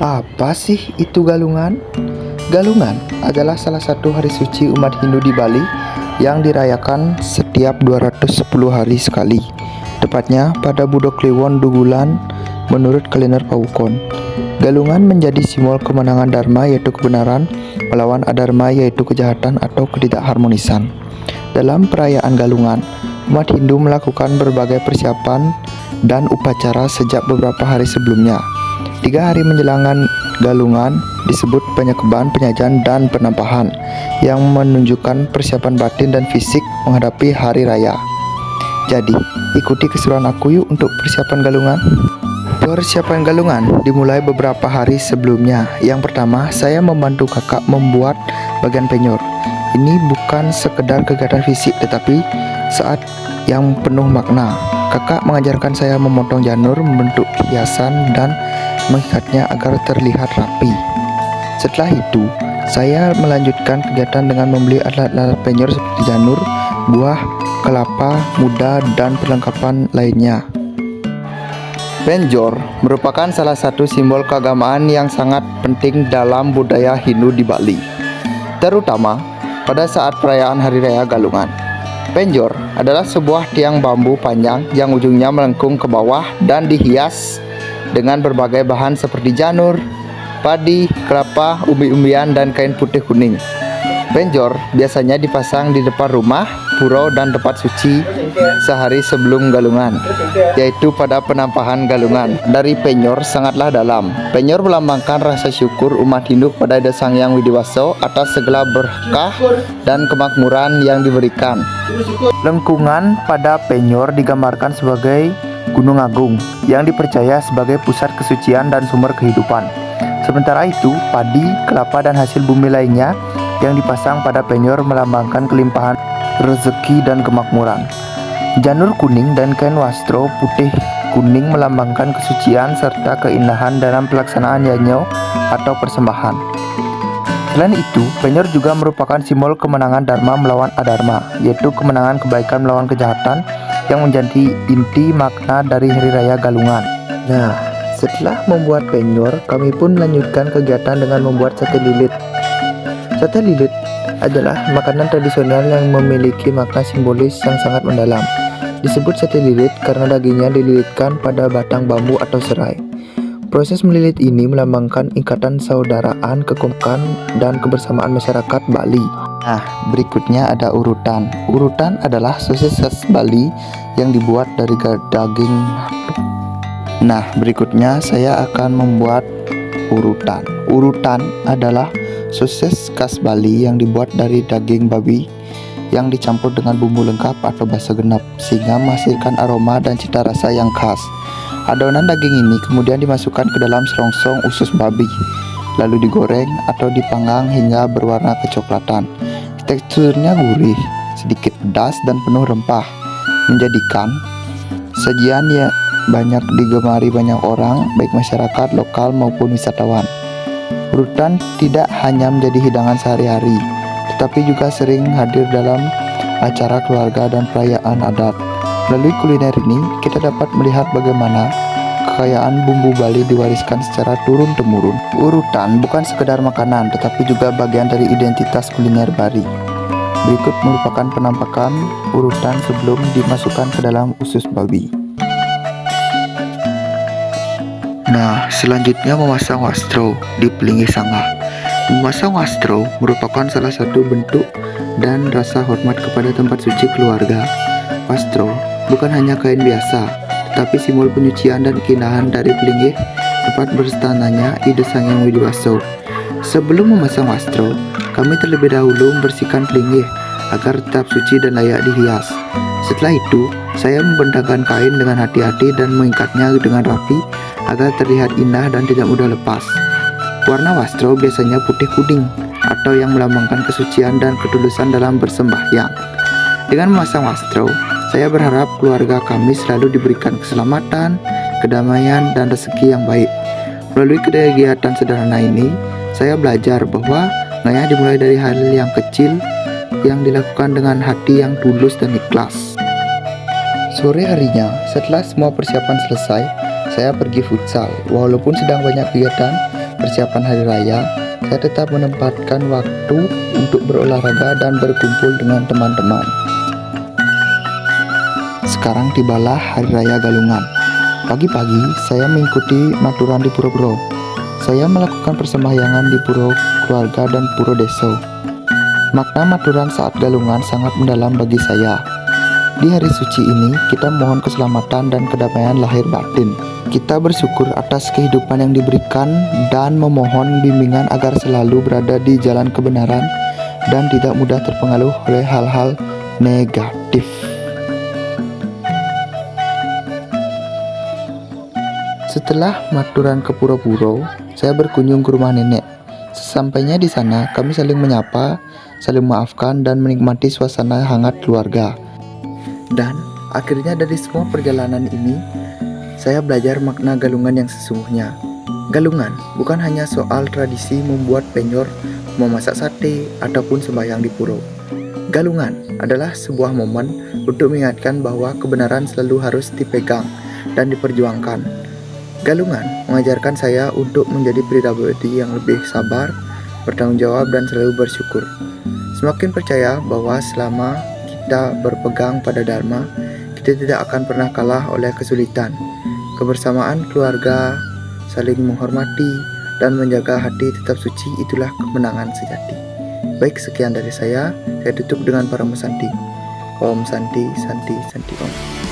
Apa sih itu galungan? Galungan adalah salah satu hari suci umat Hindu di Bali yang dirayakan setiap 210 hari sekali. Tepatnya pada Budo Kliwon Dugulan menurut kalender Pawukon. Galungan menjadi simbol kemenangan Dharma yaitu kebenaran melawan adharma yaitu kejahatan atau ketidakharmonisan. Dalam perayaan galungan, umat Hindu melakukan berbagai persiapan dan upacara sejak beberapa hari sebelumnya. 3 hari menjelang galungan disebut penyekeban, penyajian, dan penampahan yang menunjukkan persiapan batin dan fisik menghadapi hari raya. Jadi, ikuti keseruan aku yuk untuk persiapan galungan. Persiapan galungan dimulai beberapa hari sebelumnya. Yang pertama, saya membantu kakak membuat bagian penyor. Ini bukan sekedar kegiatan fisik tetapi saat yang penuh makna. Kakak mengajarkan saya memotong janur, membentuk hiasan, dan mengikatnya agar terlihat rapi. Setelah itu, saya melanjutkan kegiatan dengan membeli alat-alat penyor seperti janur, buah, kelapa muda, dan perlengkapan lainnya. Penjor merupakan salah satu simbol keagamaan yang sangat penting dalam budaya Hindu di Bali, terutama pada saat perayaan Hari Raya Galungan. Penjor adalah sebuah tiang bambu panjang yang ujungnya melengkung ke bawah dan dihias dengan berbagai bahan seperti janur, padi, kelapa, umbi-umbian, dan kain putih kuning. Penjor biasanya dipasang di depan rumah, pura, dan tempat suci sehari sebelum galungan, yaitu pada penampahan galungan. Dari penyor sangatlah dalam. Penyor melambangkan rasa syukur umat Hindu kepada Ida Sang Hyang Widiwasa atas segala berkah dan kemakmuran yang diberikan. Lengkungan pada penyor digambarkan sebagai Gunung Agung yang dipercaya sebagai pusat kesucian dan sumber kehidupan. Sementara itu, padi, kelapa, dan hasil bumi lainnya yang dipasang pada penyor melambangkan kelimpahan rezeki dan kemakmuran. Janur kuning dan kain wastro putih kuning melambangkan kesucian serta keindahan dalam pelaksanaan yanyo atau persembahan. Selain itu, penyor juga merupakan simbol kemenangan Dharma melawan adharma, yaitu kemenangan kebaikan melawan kejahatan yang menjadi inti makna dari Hari Raya Galungan. Nah, setelah membuat penyor, kami pun melanjutkan kegiatan dengan membuat sate lilit. Sate lilit adalah makanan tradisional yang memiliki makna simbolis yang sangat mendalam. Disebut sate lilit karena dagingnya dililitkan pada batang bambu atau serai. Proses melilit ini melambangkan ikatan saudaraan, kekompakan, dan kebersamaan masyarakat Bali. Nah, berikutnya ada urutan. Urutan adalah sosis khas Bali yang dibuat dari daging. Nah, berikutnya saya akan membuat urutan. Urutan adalah sosis khas Bali yang dibuat dari daging babi yang dicampur dengan bumbu lengkap atau basa genep sehingga menghasilkan aroma dan cita rasa yang khas. Adonan daging ini kemudian dimasukkan ke dalam selongsong usus babi, lalu digoreng atau dipanggang hingga berwarna kecoklatan. Teksturnya gurih, sedikit pedas dan penuh rempah, menjadikan sajian yang banyak digemari banyak orang, baik masyarakat lokal maupun wisatawan. Urutan tidak hanya menjadi hidangan sehari-hari, tetapi juga sering hadir dalam acara keluarga dan perayaan adat. Melalui kuliner ini, kita dapat melihat bagaimana kekayaan bumbu Bali diwariskan secara turun-temurun. Urutan bukan sekedar makanan, tetapi juga bagian dari identitas kuliner Bali. Berikut merupakan penampakan urutan sebelum dimasukkan ke dalam usus babi. Nah, selanjutnya memasang wastro di pelinggih sangah. Memasang wastro merupakan salah satu bentuk dan rasa hormat kepada tempat suci keluarga. Wastro bukan hanya kain biasa, tetapi simbol penyucian dan keindahan dari pelinggih tempat berstananya Ida Sang Hyang Widiwasa. Sebelum memasang wastro, kami terlebih dahulu membersihkan pelinggih agar tetap suci dan layak dihias. Setelah itu, saya membentangkan kain dengan hati-hati dan mengikatnya dengan rapi agar terlihat indah dan tidak mudah lepas. Warna wastro biasanya putih kuning atau yang melambangkan kesucian dan ketulusan dalam bersembahyang. Dengan memasang wastro, saya berharap keluarga kami selalu diberikan keselamatan, kedamaian, dan rezeki yang baik. Melalui kegiatan sederhana ini, saya belajar bahwa ngayah dimulai dari hal yang kecil yang dilakukan dengan hati yang tulus dan ikhlas. Sore harinya, setelah semua persiapan selesai, saya pergi futsal. Walaupun sedang banyak kegiatan, persiapan hari raya, saya tetap menempatkan waktu untuk berolahraga dan berkumpul dengan teman-teman. Sekarang tibalah hari raya Galungan. Pagi-pagi saya mengikuti maturan di Puro-Puro. Saya melakukan persembahyangan di puro keluarga dan puro deso. Makna maturan saat Galungan sangat mendalam bagi saya. Di hari suci ini, kita mohon keselamatan dan kedamaian lahir batin. Kita bersyukur atas kehidupan yang diberikan dan memohon bimbingan agar selalu berada di jalan kebenaran dan tidak mudah terpengaruh oleh hal-hal negatif. Setelah maturan ke puro-puro, saya berkunjung ke rumah nenek. Sesampainya di sana, kami saling menyapa, saling memaafkan, dan menikmati suasana hangat keluarga. Dan akhirnya dari semua perjalanan ini, saya belajar makna Galungan yang sesungguhnya. Galungan bukan hanya soal tradisi membuat penjor, memasak sate, ataupun sembahyang di puro. Galungan adalah sebuah momen untuk mengingatkan bahwa kebenaran selalu harus dipegang dan diperjuangkan. Galungan mengajarkan saya untuk menjadi pribadi yang lebih sabar, bertanggung jawab, dan selalu bersyukur. Semakin percaya bahwa selama kita berpegang pada Dharma, kita tidak akan pernah kalah oleh kesulitan. Kebersamaan keluarga, saling menghormati, dan menjaga hati tetap suci, itulah kemenangan sejati. Baik, sekian dari saya tutup dengan para Santi. Om Santi, Santi, Santi Om.